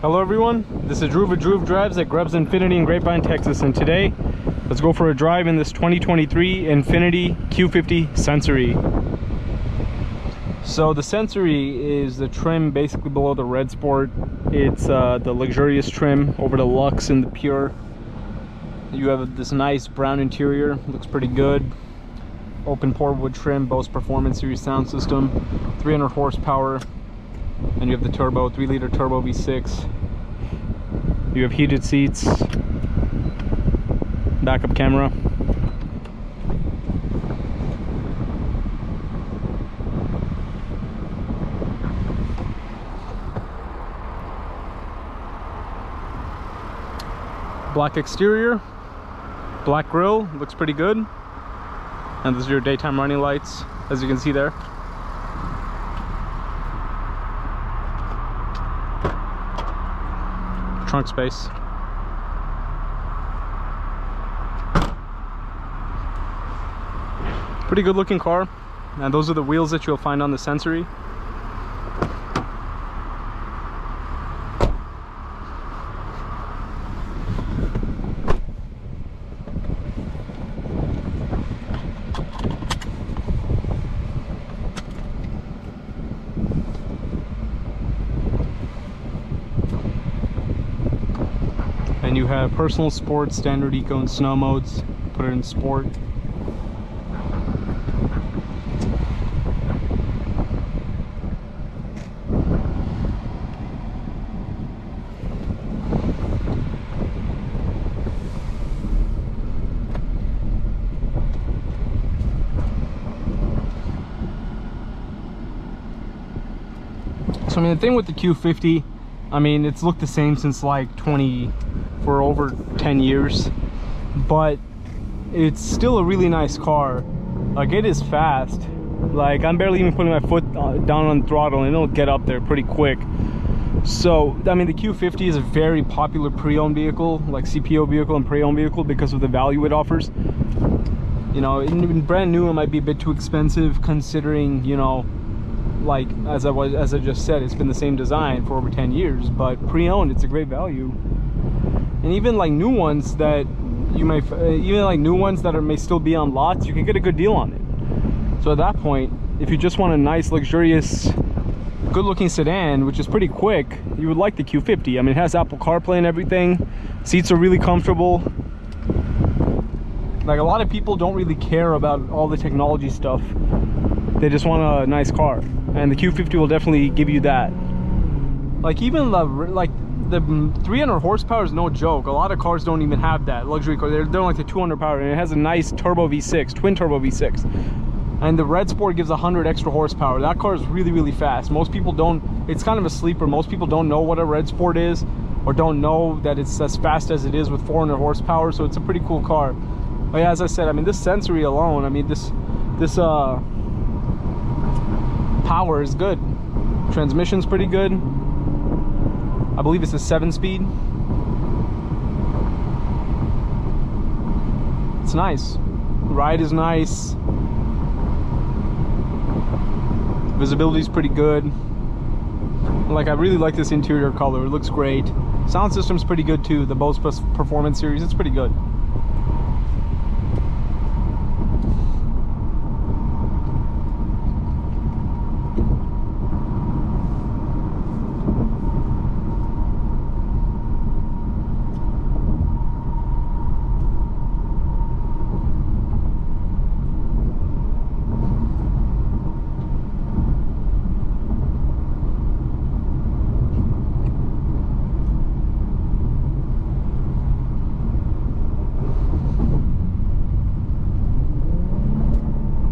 Hello everyone, this is Drew with Drew Drives at Grubbs Infinity in Grapevine, Texas, and today let's go for a drive in this 2023 Infiniti Q50 Sensory. So the Sensory is the trim basically below the Red Sport. It's the luxurious trim over the Luxe and the Pure. You have this nice brown interior, looks pretty good. Open pore wood trim, Bose Performance Series sound system, 300 horsepower. And you have the turbo, 3-liter turbo V6. You have heated seats, backup camera. Black exterior, black grille, looks pretty good. And these are your daytime running lights, as you can see there. Trunk space. Pretty good looking car, and those are the wheels that you'll find on the Sensory. And you have personal, sport, standard, eco, and snow modes. Put it in sport. So I mean, the thing with the Q50, I mean, it's looked the same since like for over 10 years, but it's still a really nice car. Like, it is fast. Like, I'm barely even putting my foot down on the throttle and it'll get up there pretty quick. So I mean, the Q50 is a very popular pre-owned vehicle, like CPO vehicle and pre-owned vehicle, because of the value it offers. You know, in brand new it might be a bit too expensive, considering, you know, like as I just said, it's been the same design for over 10 years, but pre-owned, it's a great value. And even like new ones that you may may still be on lots, you can get a good deal on it. So at that point, if you just want a nice, luxurious, good looking sedan, which is pretty quick, you would like the Q50. I mean, it has Apple CarPlay and everything. Seats are really comfortable. Like, a lot of people don't really care about all the technology stuff. They just want a nice car, and the Q50 will definitely give you that. Like, even the 300 horsepower is no joke. A lot of cars don't even have that. Luxury car, they're like the 200 power, and it has a nice turbo V6, twin turbo V6. And the Red Sport gives 100 extra horsepower. That car is really, really fast. Most people don't, it's kind of a sleeper. Most people don't know what a Red Sport is, or don't know that it's as fast as it is with 400 horsepower. So it's a pretty cool car. But yeah, as I said, I mean, this Sensory alone, I mean, this power is good. Transmission's pretty good. I believe it's a 7-speed. It's nice. Ride is nice. Visibility is pretty good. Like, I really like this interior color. It looks great. Sound system's pretty good too. The Bose Performance Series, it's pretty good.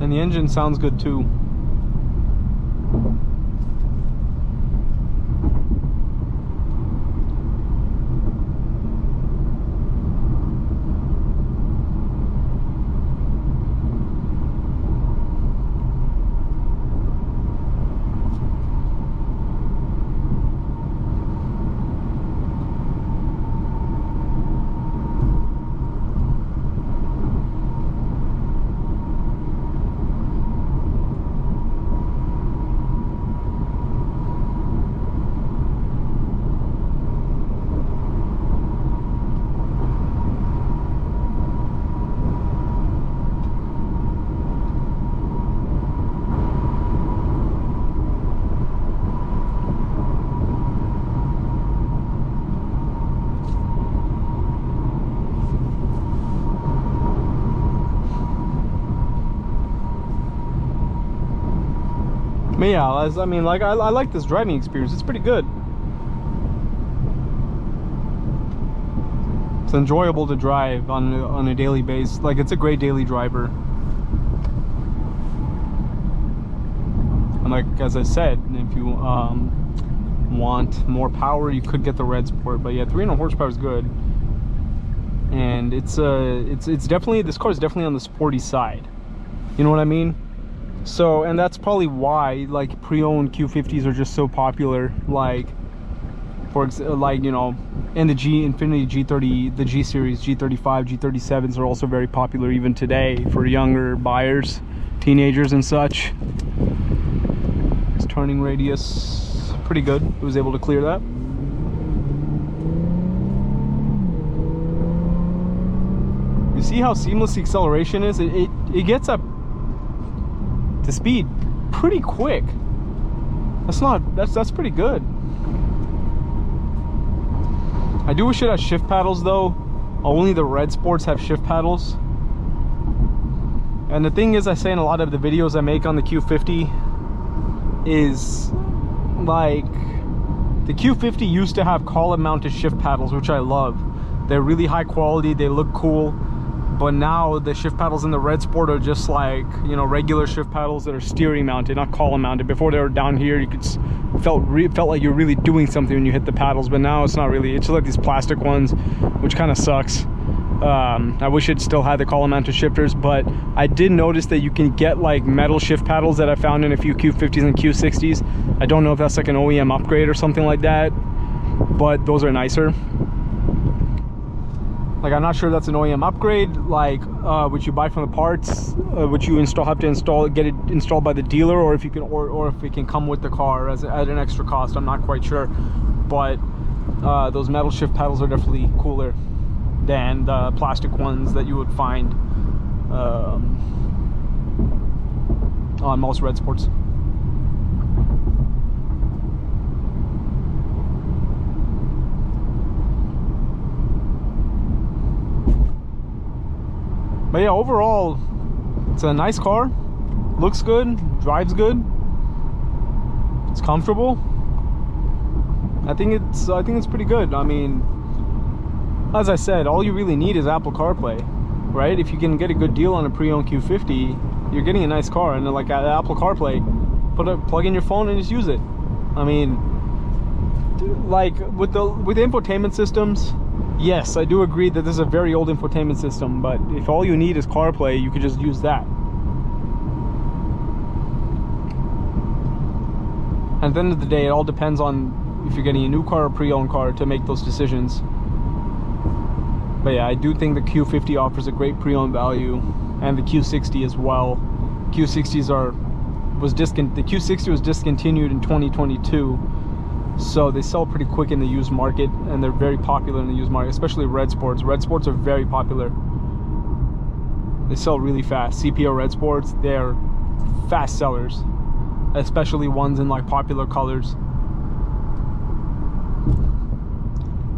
And the engine sounds good too. But yeah, I mean, like, I like this driving experience. It's pretty good. It's enjoyable to drive on a daily basis. Like, it's a great daily driver. And like, as I said, if you want more power, you could get the Red Sport. But yeah, 300 horsepower is good. And it's definitely, this car is definitely on the sporty side. You know what I mean? So, and that's probably why, like, pre-owned Q50s are just so popular. Like, like, you know, and the INFINITI G30, the G series, G35, G37s are also very popular even today for younger buyers, teenagers and such. Its turning radius, pretty good. It was able to clear that. You see how seamless the acceleration is? It gets up to speed pretty quick. That's pretty good. I do wish it had shift paddles though. Only the Red Sports have shift paddles. And the thing is, I say in a lot of the videos I make on the Q50 is, like, the Q50 used to have column mounted shift paddles, which I love. They're really high quality, they look cool. But now the shift paddles in the Red Sport are just like, you know, regular shift paddles that are steering mounted, not column mounted. Before they were down here, you could felt like you're really doing something when you hit the paddles, but now it's not really. It's just like these plastic ones, which kind of sucks. I wish it still had the column mounted shifters, but I did notice that you can get like metal shift paddles that I found in a few Q50s and Q60s. I don't know if that's like an OEM upgrade or something like that, but those are nicer. Like, I'm not sure that's an OEM upgrade, like which you buy from the parts, which you have to get it installed by the dealer, or if you can, or if it can come with the car at an extra cost. I'm not quite sure, but those metal shift paddles are definitely cooler than the plastic ones that you would find on most Red Sports. But yeah, overall, it's a nice car. Looks good, drives good. It's comfortable. I think it's pretty good. I mean, as I said, all you really need is Apple CarPlay, right? If you can get a good deal on a pre-owned Q50, you're getting a nice car. And like Apple CarPlay, plug in your phone and just use it. I mean, like with infotainment systems, yes, I do agree that this is a very old infotainment system, but if all you need is CarPlay, you could just use that. And at the end of the day, it all depends on if you're getting a new car or pre-owned car to make those decisions. But yeah, I do think the Q50 offers a great pre-owned value, and the Q60 as well. The Q60 was discontinued in 2022. So they sell pretty quick in the used market, and they're very popular in the used market, especially Red Sports. Red Sports are very popular. They sell really fast. CPO Red Sports, they're fast sellers, especially ones in like popular colors,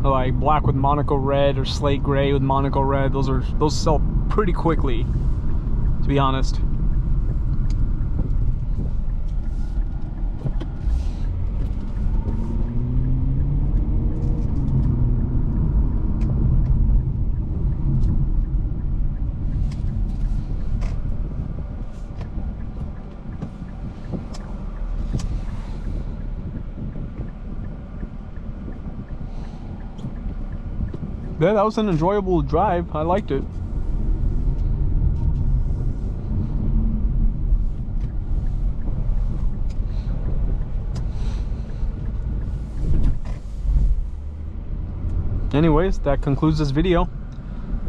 like black with Monaco red or slate gray with Monaco red. Those sell pretty quickly, to be honest. Yeah, that was an enjoyable drive. I liked it. Anyways, that concludes this video.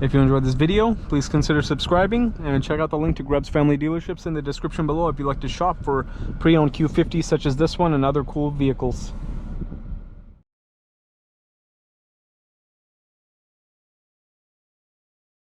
If you enjoyed this video, please consider subscribing and check out the link to Greb's Family Dealerships in the description below if you'd like to shop for pre-owned Q50s such as this one and other cool vehicles.